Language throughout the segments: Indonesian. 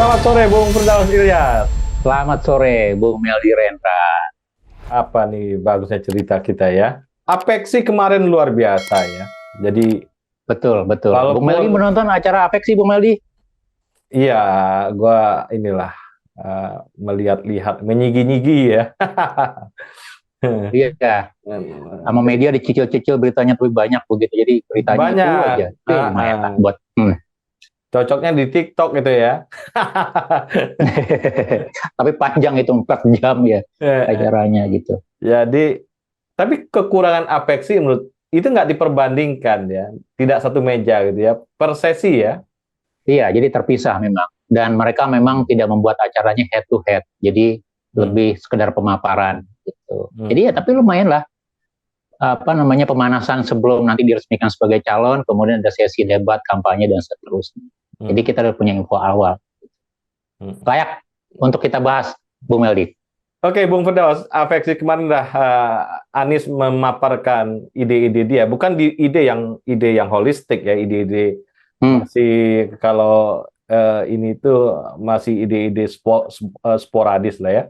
Selamat sore Bung Firdaus Ilyas. Selamat sore, Bung Meldi Rendra. Apa nih bagusnya cerita kita ya? Apeksi kemarin luar biasa ya. Jadi Betul, betul. Bung Meldi walaupun menonton acara Apeksi, Bung Meldi? iya gua inilah melihat-lihat menyigi-nyigi ya. Iya, sama media dicicil-cicil beritanya lebih banyak begitu. Jadi beritanya itu Banyak. aja. Tapi lumayan lah buat. Cocoknya di TikTok itu ya. Tapi panjang itu 4 jam ya acaranya gitu. Jadi tapi kekurangan Apeksi menurut itu nggak diperbandingkan ya. Tidak satu meja gitu ya. Per sesi ya. Iya, jadi terpisah memang. Dan mereka memang tidak membuat acaranya head to head. Jadi Hmm. lebih sekedar pemaparan gitu. Hmm. Jadi ya tapi lumayan lah, apa namanya, pemanasan sebelum nanti diresmikan sebagai calon, kemudian ada sesi debat, kampanye dan seterusnya. Jadi kita udah punya info awal. Layak untuk kita bahas, Bung Meldi. Oke, Bung Firdaus, Afeksi kemarin dah Anies memaparkan ide-ide dia, bukan ide yang holistik ya, ide-ide masih kalau ini tuh masih ide-ide sporadis lah ya.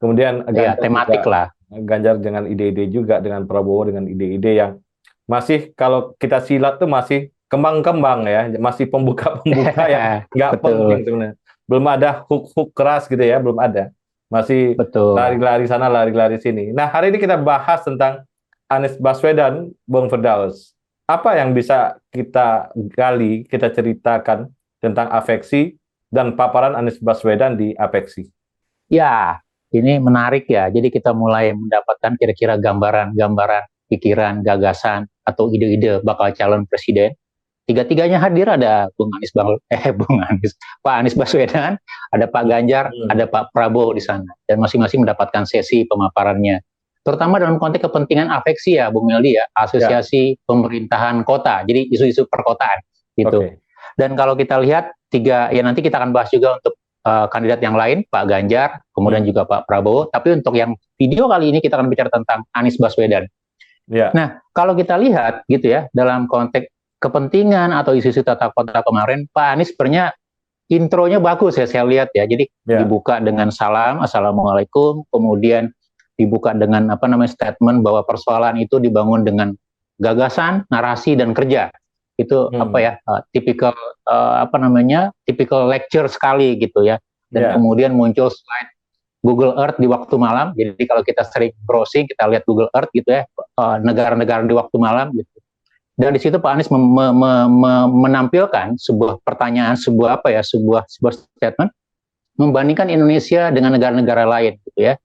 Kemudian Ya, tematik lah. Ganjar dengan ide-ide juga, dengan Prabowo dengan ide-ide yang masih kalau kita silat tuh masih kembang-kembang ya, masih pembuka-pembuka yang nggak penting sebenarnya. Belum ada hook-hook keras gitu ya, belum ada. Masih lari-lari sana, lari-lari sini. Nah, hari ini kita bahas tentang Anies Baswedan, Bung Firdaus. Apa yang bisa kita gali, kita ceritakan tentang Afeksi dan paparan Anies Baswedan di Afeksi? Ya, ini menarik ya. Jadi kita mulai mendapatkan kira-kira gambaran-gambaran, pikiran, gagasan, atau ide-ide bakal calon presiden. Tiga-tiganya hadir, ada Pak Anies Baswedan, ada Pak Ganjar, ada Pak Prabowo di sana, dan masing-masing mendapatkan sesi pemaparannya. Terutama dalam konteks kepentingan Afeksi ya, Bung Meldi ya, Asosiasi Pemerintahan Kota, jadi isu-isu perkotaan gitu. Dan kalau kita lihat nanti kita akan bahas juga untuk kandidat yang lain, Pak Ganjar, kemudian juga Pak Prabowo. Tapi untuk yang video kali ini kita akan bicara tentang Anies Baswedan. Nah, kalau kita lihat gitu ya, dalam konteks kepentingan atau isu-isu tata kota kemarin, Pak Anies sebenarnya intronya bagus ya, saya lihat ya. Jadi dibuka dengan salam, assalamualaikum, kemudian dibuka dengan statement bahwa persoalan itu dibangun dengan gagasan, narasi dan kerja. Itu typical typical lecture sekali gitu ya. Dan kemudian muncul slide Google Earth di waktu malam. Jadi kalau kita sering browsing, kita lihat Google Earth gitu ya, negara-negara di waktu malam gitu. Dan di situ Pak Anies menampilkan sebuah pertanyaan, sebuah statement membandingkan Indonesia dengan negara-negara lain gitu ya.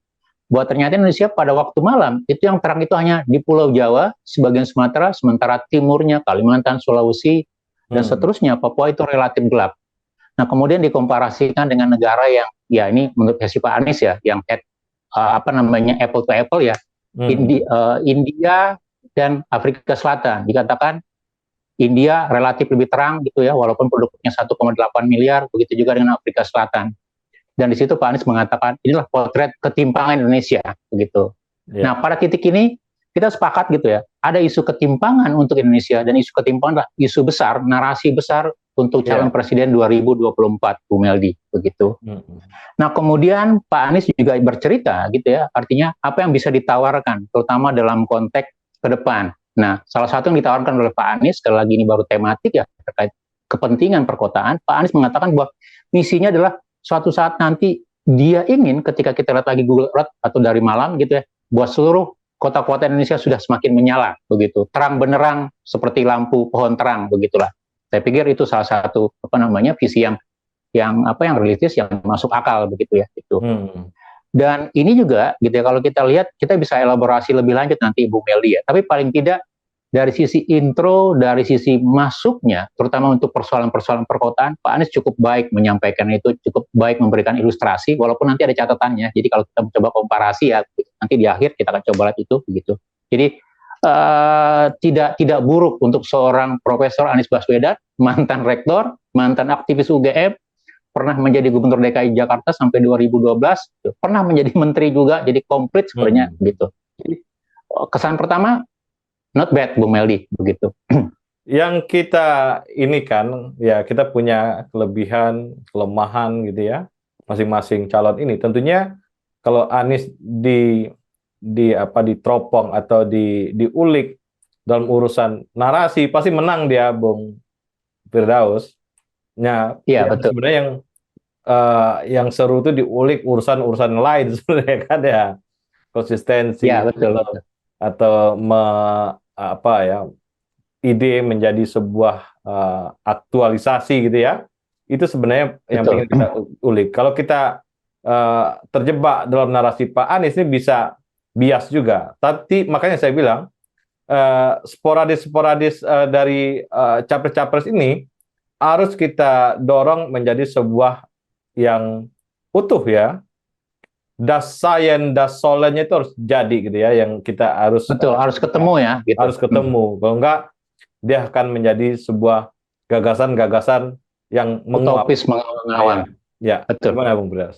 Bahwa ternyata Indonesia pada waktu malam itu yang terang itu hanya di Pulau Jawa, sebagian Sumatera, sementara timurnya Kalimantan, Sulawesi dan seterusnya Papua itu relatif gelap. Nah, kemudian dikomparasikan dengan negara yang ya ini menurut versi Pak Anies ya, yang apple to apple ya. India dan Afrika Selatan. Dikatakan India relatif lebih terang gitu ya, walaupun penduduknya 1,8 miliar, begitu juga dengan Afrika Selatan. Dan di situ Pak Anies mengatakan inilah potret ketimpangan Indonesia begitu. Nah, pada titik ini kita sepakat gitu ya, ada isu ketimpangan untuk Indonesia, dan isu ketimpangan adalah isu besar, narasi besar untuk calon presiden 2024, Bu Meldi begitu. Nah, kemudian Pak Anies juga bercerita gitu ya, artinya apa yang bisa ditawarkan terutama dalam konteks ke depan. Nah, salah satu yang ditawarkan oleh Pak Anies, sekali lagi ini baru tematik ya, terkait kepentingan perkotaan. Pak Anies mengatakan bahwa misinya adalah suatu saat nanti dia ingin ketika kita lihat lagi Google Earth atau dari malam gitu ya, buat seluruh kota-kota Indonesia sudah semakin menyala begitu, terang benderang seperti lampu pohon terang begitulah. Saya pikir itu salah satu visi yang realistis, yang masuk akal begitu ya itu. Dan ini juga gitu ya, kalau kita lihat kita bisa elaborasi lebih lanjut nanti Ibu Meldi ya. Tapi paling tidak dari sisi intro, dari sisi masuknya, terutama untuk persoalan-persoalan perkotaan, Pak Anies cukup baik menyampaikan itu, cukup baik memberikan ilustrasi, walaupun nanti ada catatannya. Jadi kalau kita mencoba komparasi ya, nanti di akhir kita akan coba lihat itu begitu. Jadi tidak buruk untuk seorang Profesor Anies Baswedan, mantan rektor, mantan aktivis UGM, pernah menjadi Gubernur DKI Jakarta sampai 2012, pernah menjadi menteri juga, jadi komplit sebenarnya gitu. Jadi, kesan pertama not bad, Bung Meldi begitu. yang kita ini kan, ya kita punya kelebihan, kelemahan gitu ya, masing-masing calon ini. Tentunya kalau Anies diteropong atau diulik dalam urusan narasi, pasti menang dia, Bung Firdaus. Nah, Iya, yang betul. sebenarnya yang seru itu diulik urusan-urusan lain sebenarnya kan ya, konsistensi Iya, betul, atau, betul. apa ya, ide menjadi sebuah aktualisasi gitu ya. Itu sebenarnya yang Betul. ingin kita ulik. Kalau kita terjebak dalam narasi Pak Anies ini bisa bias juga. Tapi makanya saya bilang sporadis-sporadis dari capres-capres ini harus kita dorong menjadi sebuah yang utuh ya. Das Sayen, das Solennya itu harus jadi gitu ya, yang kita harus Betul, harus ketemu ya, gitu. harus ketemu. Kalau enggak, dia akan menjadi sebuah gagasan-gagasan yang menguap. Utopis Ya, mengawang. ya. Betul. Gimana Bung Bras?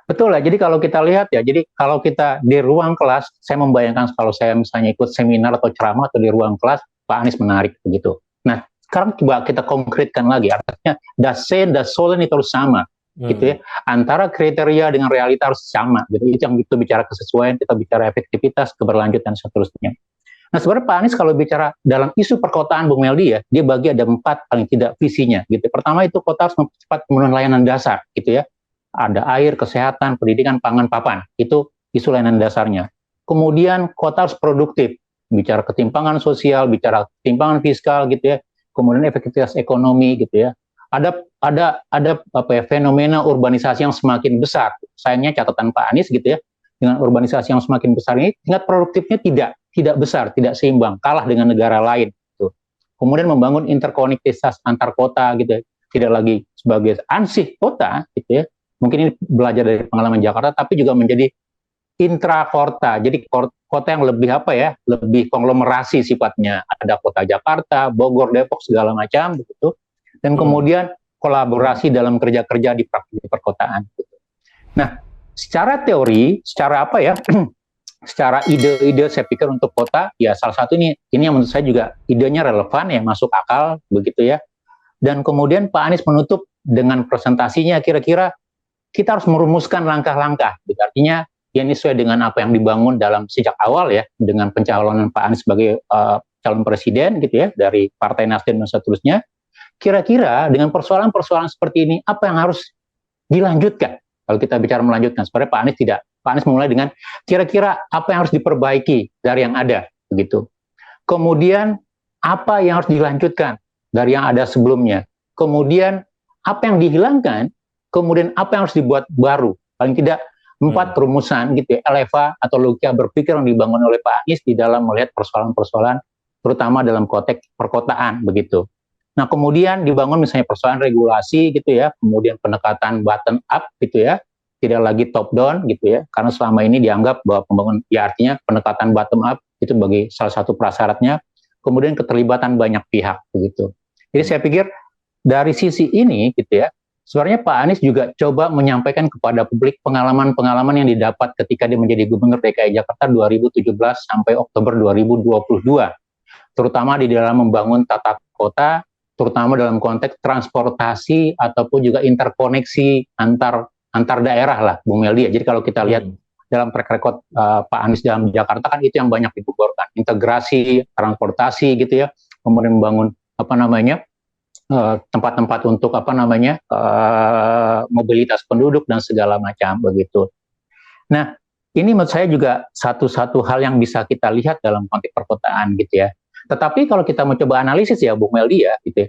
Betul lah. Jadi kalau kita lihat ya, jadi kalau kita di ruang kelas, saya membayangkan kalau saya misalnya ikut seminar atau ceramah atau di ruang kelas, Pak Anies menarik begitu. Nah, sekarang coba kita konkretkan lagi. Artinya, dasen, dasolen itu harus sama, gitu ya. Antara kriteria dengan realita harus sama. Gitu. Itu yang kita bicara kesesuaian, kita bicara efektivitas, keberlanjutan, dan seterusnya. Nah, sebenarnya Pak Anies kalau bicara dalam isu perkotaan, Bung Meldi ya, dia bagi ada 4 paling tidak visinya. Gitu. Pertama itu kota harus mempercepat pemenuhan layanan dasar, gitu ya. Ada air, kesehatan, pendidikan, pangan, papan. Itu isu layanan dasarnya. Kemudian kota harus produktif, bicara ketimpangan sosial, bicara ketimpangan fiskal, gitu ya. Kemudian efektivitas ekonomi, gitu ya. Ada apa ya, fenomena urbanisasi yang semakin besar. Sayangnya catatan Pak Anies gitu ya, dengan urbanisasi yang semakin besar ini tingkat produktifnya tidak besar, tidak seimbang, kalah dengan negara lain. Gitu. Kemudian membangun interkonektivitas antar kota gitu, ya. Tidak lagi sebagai ansih kota, gitu ya. Mungkin ini belajar dari pengalaman Jakarta, tapi juga menjadi intra-kota. Jadi kota yang lebih apa ya, lebih konglomerasi sifatnya. Ada kota Jakarta, Bogor, Depok, segala macam, begitu. Dan kemudian kolaborasi dalam kerja-kerja di praktik perkotaan. Gitu. Nah, secara teori, secara apa ya, secara ide-ide saya pikir untuk kota, ya salah satu ini yang menurut saya juga idenya relevan ya, masuk akal begitu ya. Dan kemudian Pak Anies menutup dengan presentasinya, kira-kira kita harus merumuskan langkah-langkah. Gitu. Artinya ya ini sesuai dengan apa yang dibangun dalam sejak awal ya, dengan pencalonan Pak Anies sebagai calon presiden gitu ya, dari Partai Nasdem dan seterusnya. Kira-kira dengan persoalan-persoalan seperti ini, apa yang harus dilanjutkan? Kalau kita bicara melanjutkan, sebenarnya Pak Anies tidak. Pak Anies memulai dengan kira-kira apa yang harus diperbaiki dari yang ada, begitu. Kemudian apa yang harus dilanjutkan dari yang ada sebelumnya. Kemudian apa yang dihilangkan, kemudian apa yang harus dibuat baru. Paling tidak 4 rumusan gitu ya, eleva atau logika berpikir yang dibangun oleh Pak Anies di dalam melihat persoalan-persoalan, terutama dalam konteks perkotaan, begitu. Nah, kemudian dibangun misalnya persoalan regulasi gitu ya, kemudian pendekatan bottom up gitu ya, tidak lagi top down gitu ya, karena selama ini dianggap bahwa pembangunan, ya artinya pendekatan bottom up itu bagi salah satu prasyaratnya, kemudian keterlibatan banyak pihak begitu. Jadi saya pikir dari sisi ini gitu ya, sebenarnya Pak Anies juga coba menyampaikan kepada publik pengalaman-pengalaman yang didapat ketika dia menjadi Gubernur DKI Jakarta 2017 sampai Oktober 2022, terutama di dalam membangun tata kota, terutama dalam konteks transportasi ataupun juga interkoneksi antar daerah lah, Bung Meldi. Jadi kalau kita lihat dalam track record Pak Anies dalam Jakarta kan itu yang banyak dibubarkan, integrasi transportasi gitu ya, kemudian membangun apa namanya tempat-tempat untuk apa namanya mobilitas penduduk dan segala macam begitu. Nah, ini menurut saya juga satu hal yang bisa kita lihat dalam konteks perkotaan gitu ya. Tetapi kalau kita mencoba analisis ya, Bung Meldi ya, gitu ya,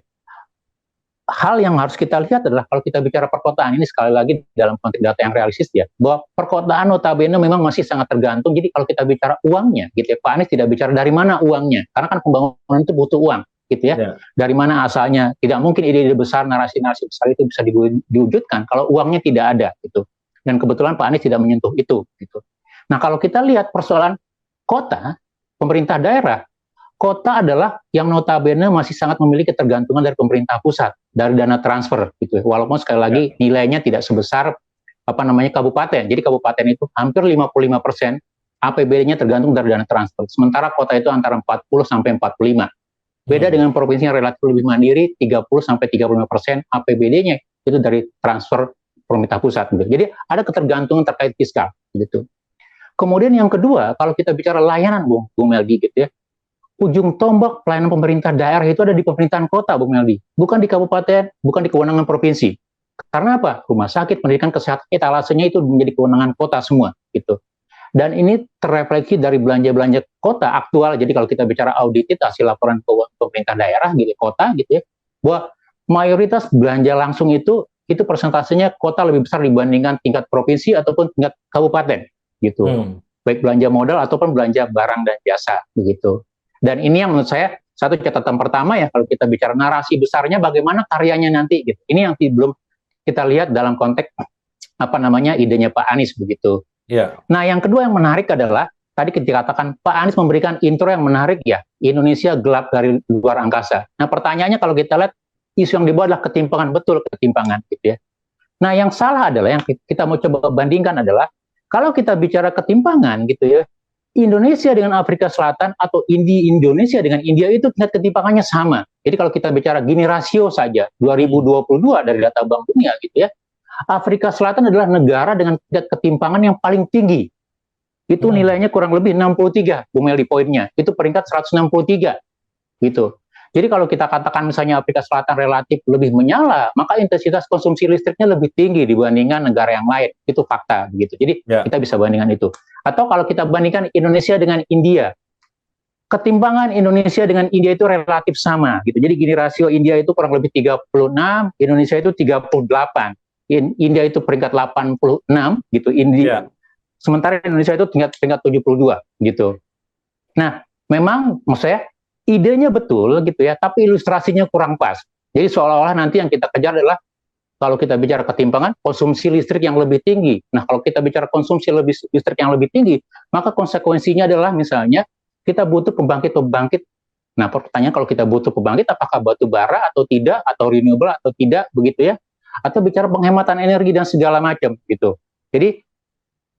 hal yang harus kita lihat adalah kalau kita bicara perkotaan ini sekali lagi dalam konteks data yang realistis ya, bahwa perkotaan notabene memang masih sangat tergantung. Jadi kalau kita bicara uangnya, gitu ya, Pak Anies tidak bicara dari mana uangnya, karena kan pembangunan itu butuh uang, gitu ya. Dari mana asalnya? Tidak mungkin ide-ide besar, narasi-narasi besar itu bisa diwujudkan kalau uangnya tidak ada, gitu. Dan kebetulan Pak Anies tidak menyentuh itu, gitu. Nah kalau kita lihat persoalan kota, pemerintah daerah, kota adalah yang notabene masih sangat memiliki ketergantungan dari pemerintah pusat, dari dana transfer gitu. Walaupun sekali lagi nilainya tidak sebesar apa namanya kabupaten. Jadi kabupaten itu hampir 55% APBD-nya tergantung dari dana transfer. Sementara kota itu antara 40 sampai 45. Beda dengan provinsi yang relatif lebih mandiri, 30-35% APBD-nya itu dari transfer pemerintah pusat. Gitu. Jadi ada ketergantungan terkait fiskal. Gitu. Kemudian yang kedua, kalau kita bicara layanan, Bung Meldi, gitu ya, ujung tombak pelayanan pemerintah daerah itu ada di pemerintahan kota, Bung Meldi, bukan di kabupaten, bukan di kewenangan provinsi. Karena apa? Rumah sakit, pendidikan, kesehatan, etalasenya itu menjadi kewenangan kota semua, gitu. Dan ini terrefleksi dari belanja-belanja kota aktual. Jadi kalau kita bicara audited hasil laporan keuangan pemerintah daerah gitu, kota gitu ya, bahwa mayoritas belanja langsung itu persentasenya kota lebih besar dibandingkan tingkat provinsi ataupun tingkat kabupaten gitu. Baik belanja modal ataupun belanja barang dan jasa begitu. Dan ini yang menurut saya satu catatan pertama ya, kalau kita bicara narasi besarnya bagaimana karyanya nanti gitu. Ini yang belum kita lihat dalam konteks idenya Pak Anies begitu. Yeah. Nah, yang kedua yang menarik adalah tadi kita katakan Pak Anies memberikan intro yang menarik ya, Indonesia gelap dari luar angkasa. Nah, pertanyaannya kalau kita lihat isu yang dibawa adalah ketimpangan, betul ketimpangan gitu ya. Nah, yang salah adalah yang kita mau coba bandingkan adalah kalau kita bicara ketimpangan gitu ya, Indonesia dengan Afrika Selatan atau Indonesia dengan India itu tingkat ketimpangannya sama. Jadi kalau kita bicara gini rasio saja 2022 dari data Bank Dunia gitu ya, Afrika Selatan adalah negara dengan tingkat ketimpangan yang paling tinggi. Itu nilainya kurang lebih 63, Bung Meldi, poinnya. Itu peringkat 163. Gitu. Jadi kalau kita katakan misalnya Afrika Selatan relatif lebih menyala, maka intensitas konsumsi listriknya lebih tinggi dibandingkan negara yang lain. Itu fakta. Gitu. Jadi kita bisa bandingkan itu. Atau kalau kita bandingkan Indonesia dengan India, ketimpangan Indonesia dengan India itu relatif sama. Gitu. Jadi gini rasio India itu kurang lebih 36, Indonesia itu 38. India itu peringkat 86 gitu, sementara Indonesia itu peringkat 72 gitu. Nah, memang maksud saya idenya betul gitu ya, tapi ilustrasinya kurang pas. Jadi seolah-olah nanti yang kita kejar adalah kalau kita bicara ketimpangan, konsumsi listrik yang lebih tinggi. Nah, kalau kita bicara konsumsi listrik yang lebih tinggi, maka konsekuensinya adalah misalnya kita butuh pembangkit. Nah, pertanyaan kalau kita butuh pembangkit, apakah batu bara atau tidak, atau renewable atau tidak, begitu ya? Atau bicara penghematan energi dan segala macam gitu. Jadi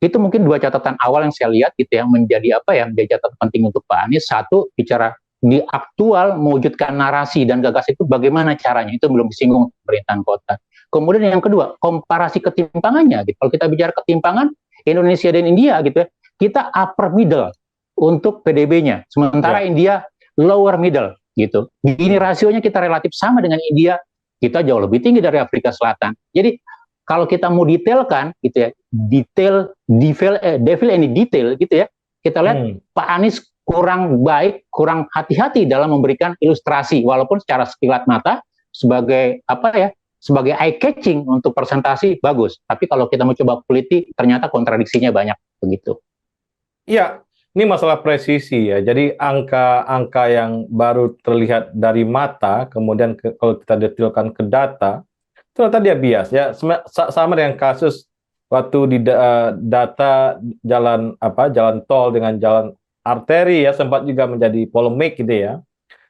itu mungkin dua catatan awal yang saya lihat gitu yang menjadi menjadi catatan penting untuk Pak Anies. Satu, bicara di aktual mewujudkan narasi dan gagasan itu bagaimana caranya, itu belum disinggung pemerintahan kota. Kemudian yang kedua, komparasi ketimpangannya gitu. Kalau kita bicara ketimpangan Indonesia dan India gitu ya, kita upper middle untuk PDB-nya, sementara India lower middle gitu. Gini rasionya kita relatif sama dengan India, kita jauh lebih tinggi dari Afrika Selatan. Jadi kalau kita mau detailkan gitu ya, devil any detail gitu ya, kita lihat Pak Anies kurang baik, kurang hati-hati dalam memberikan ilustrasi, walaupun secara sekilat mata sebagai sebagai eye catching untuk presentasi bagus. Tapi kalau kita mau coba teliti, ternyata kontradiksinya banyak begitu. Iya. Ini masalah presisi ya, jadi angka-angka yang baru terlihat dari mata, kemudian kalau kita detailkan ke data, ternyata dia bias ya, sama dengan kasus waktu di data jalan tol dengan jalan arteri ya, sempat juga menjadi polemik gitu ya.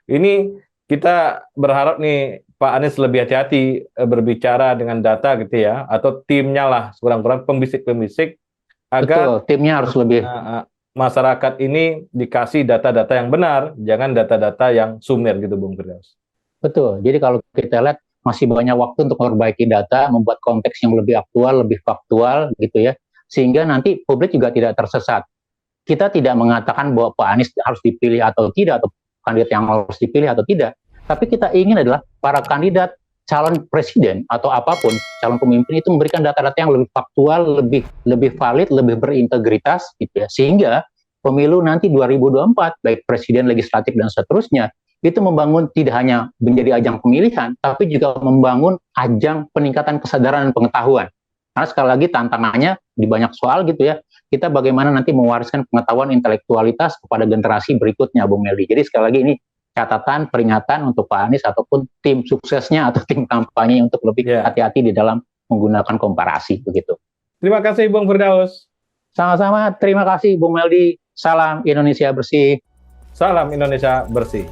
Ini kita berharap nih Pak Anies lebih hati-hati berbicara dengan data gitu ya, atau timnya lah, kurang-kurang pembisik-pembisik agar timnya harus lebih masyarakat ini dikasih data-data yang benar, jangan data-data yang sumir gitu, Bung Firdaus. Betul. Jadi kalau kita lihat masih banyak waktu untuk memperbaiki data, membuat konteks yang lebih aktual, lebih faktual gitu ya, sehingga nanti publik juga tidak tersesat. Kita tidak mengatakan bahwa Pak Anies harus dipilih atau tidak, atau kandidat yang harus dipilih atau tidak, tapi kita ingin adalah para kandidat calon presiden atau apapun calon pemimpin itu memberikan data-data yang lebih faktual, lebih valid, lebih berintegritas gitu ya, sehingga pemilu nanti 2024 baik presiden, legislatif dan seterusnya itu membangun tidak hanya menjadi ajang pemilihan, tapi juga membangun ajang peningkatan kesadaran dan pengetahuan. Karena sekali lagi tantangannya di banyak soal gitu ya, kita bagaimana nanti mewariskan pengetahuan intelektualitas kepada generasi berikutnya, Bung Meldi. Jadi sekali lagi ini catatan, peringatan untuk Pak Anies ataupun tim suksesnya atau tim kampanye untuk lebih hati-hati di dalam menggunakan komparasi begitu. Terima kasih Bung Firdaus. Sama-sama, terima kasih Bung Meldi. Salam Indonesia bersih. Salam Indonesia bersih.